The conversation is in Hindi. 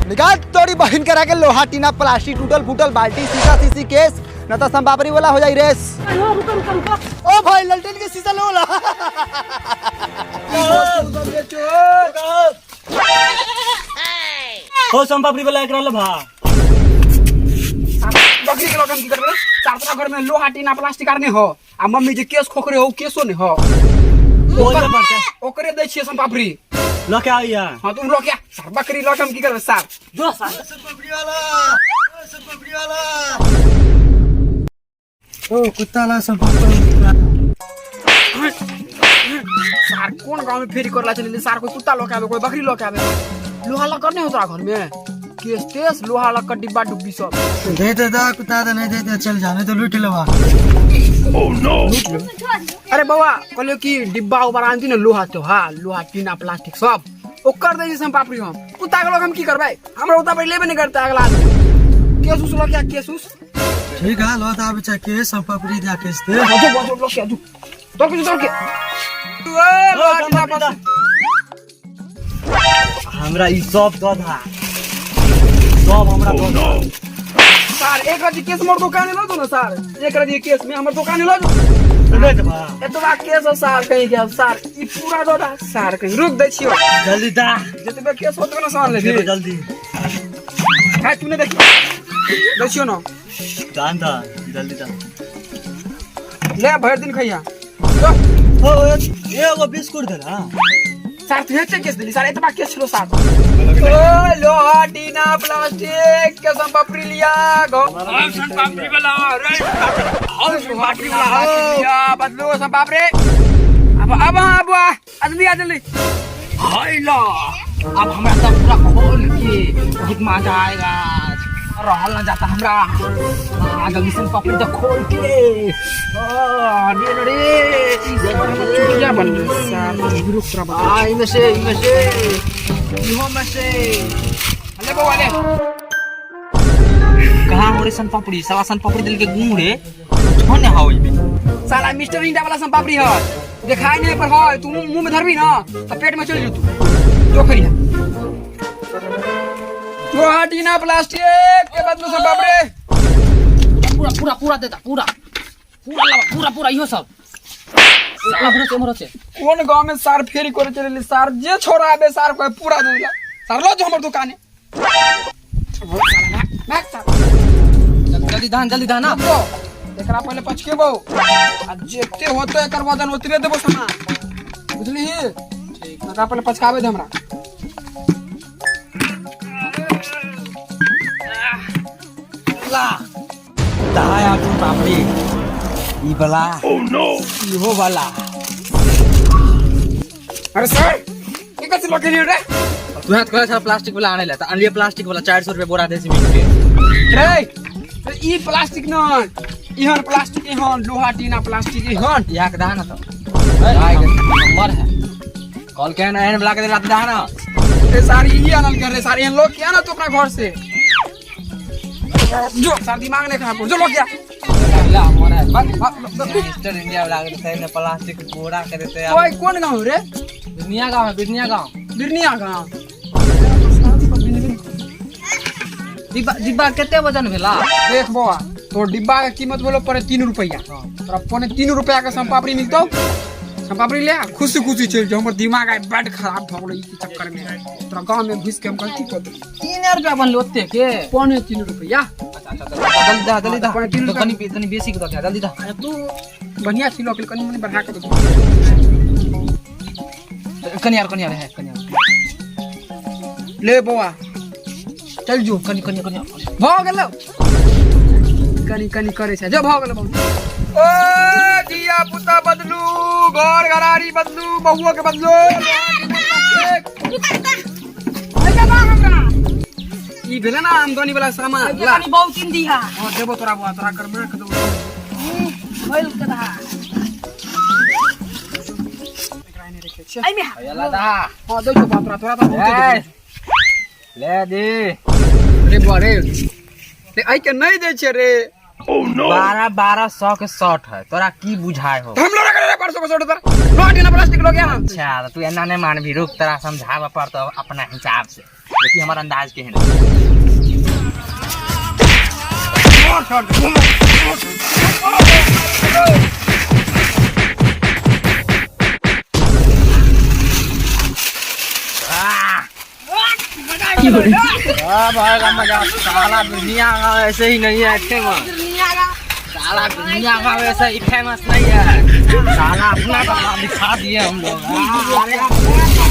निकाल तोरी बहन करा के लोहा टीना प्लास्टिक टूटल फूटल बाल्टी शीशा शीशी केस न तो संपापरी वाला हो जाई रेस। ओ भाई ललटेन के शीशा लो ला। हो संपापरी वाला एकरा ले भा बकरी के लोगन की करबे चार तरह घर में लोहा टीना प्लास्टिक आरने हो आ मम्मी जे केस खोखरे हो केसो ने हो ओकरे दै छियै संपापरी लो क्या आइया। हां तुम लो क्या सर बकरी लोटम की करबे सर जो सर संपापरी वाला ओ कुत्ता ला संपापरी सर कौन गांव में फेरी करला चले सर कोई कुत्ता लोके आवे कोई बकरी लोके आवे लोहा ला करने हो तोरा घर में केस तेस लोहा ला का डिब्बा डुब्बी सब दे दे दा कुत्ता दे नहीं दे चल जाने तो लूट लेवा। ओह नो अरे बाबा कहले कि डिब्बा ऊपर आंती ने लोहा तो हां लोहा टीना प्लास्टिक सब ओकर दे जे संपापरी हम कुत्ता के लोग हम की करबै हमरा उता पर लेबे नहीं करता अगला केस उस लो क्या केस उस ठीक है लो दा बच्चा के संपापरी जा केस दे जो लो क्या तो के ए लोहा टीना प्लास्टिक हमरा ई सब दधा सब हमरा दधा सर एक रजी केस मोर दुकान लो दो ना सर एक रजी केस में हमर दुकान लो दो सुने त भा एतबा केस सर कहीं गया सर ई पूरा दोदा सर कहीं रुक दे छियो जल्दी दा जतबे केस होत ना सर ले दे जल्दी है तूने देखी दे छियो ना जान दा जल्दी दा ले भर दिन खइया हो एगो बिस्कुट दे ना सर तू हेते केस दिली सर एतबा केस छलो सर ओ लोहा टीना प्लास्टिक के संपापरी लिया गो संपापरी वाला रे संपापरी वाला लिया बदलो संपापरी अब आ जल्दी हाय ला अब हमरा सब पूरा खोल के बहुत मजा आएगा रहल ना जाता हमरा जल्दी संपापरी तो खोल के रे चुटिया बन सर ग्रुप तरह इनमें से इहो में से अले बाबा ले कहां हो रे संपापड़ी सवा संपापड़ी दिल के गुम रे छोने हाउ में साला मिस्टर इंडिया वाला संपापड़ी है दिखाई नहीं पर है तू मुंह में धरबी ना तो पेट में चल जू तू जो खरिया जो टीना प्लास्टिक के बदलो संपापड़ी पूरा देता पूरा इहो सब मरते कौन गांव में सार फेरी करे चले सार जे छोरा आबे सार को पूरा दूला सार लो जो हमर दुकान है जल्दी दान ना एकरा पहले पचकेबो आ जेते होतो एकर वजन ओतबे देबो सामान बुझली ठीक एकरा पहले पचकाबे दे हमरा ला दाया तू पापड़ी ई वाला ओह नो इहो वाला अरे सर ई कैसे लोग लिए रे तू हाथ करे छ प्लास्टिक वाला आने ला त अनलिए प्लास्टिक वाला 400 रुपया बोरा देसी मीट के रे ई प्लास्टिक न इहन प्लास्टिक इहन लोहा टीना प्लास्टिक इहन यहाँ के दाना तो नंबर है कॉल के ना एन ब्लॉक के रात दाना ए सारी ई अनल कर रे सारी इन लोग क्या ना तू अपना घर से जो सर दिमाग नहीं खराब जो लोग क्या ला हमारा है मिस्टर इंडिया वाला के ने प्लास्टिक बोरा के देते हैं ओए कौन गांव रे बिरनिया गांव बिरनिया गांव डिब्बा कितने वजन भेला देख बवा तो डिब्बा का कीमत बोलो पड़े 3 रुपया तोरा पौने 3 रुपया का संपापड़ी मिलतो संपापड़ी ले खुशी चल जाओ हमर दिमाग आइ बड़ खराब भ गेलै ई चक्कर में तोरा गांव में घुस के हम गलती कर दे 3 रुपया बन लोते के पौने 3 रुपया जल्दी दा तो कनी बेसी के दो जल्दी दा तू बढ़िया छी लोकल कनी मनी बढ़ा के दो कनियार है ले बवा चल जो कनी भ गेलो कनी करे छै जो भ गेलो ओ दिया पुता बदलू घर घरारी बदलू बहुओ के बदलू ई भेले ना आमदनी वाला सामान ला बहुत दिन दिया हां देबो तोरा बुआ तोरा कर मार के दो होइल कदा आई में अयला दा हां दो तो बाप तोरा तो ले दे रे बुआ रे आई के नहीं दे छे रे ओह नो 1200 के शॉट है तोरा की बुझाय हो हम लोग परसों को छोड़ दे लोहा टीना प्लास्टिक लो गया ना अच्छा तो तू एना नहीं मान भी रुक तेरा समझावा पड़ता अपना हिसाब से देखिए हमारा अंदाज के है मजा साला दुनिया का वैसे ही नहीं है फेमस साला दुनिया का वैसे ही फेमस नहीं है साला अपना दिखा दिए हम लोग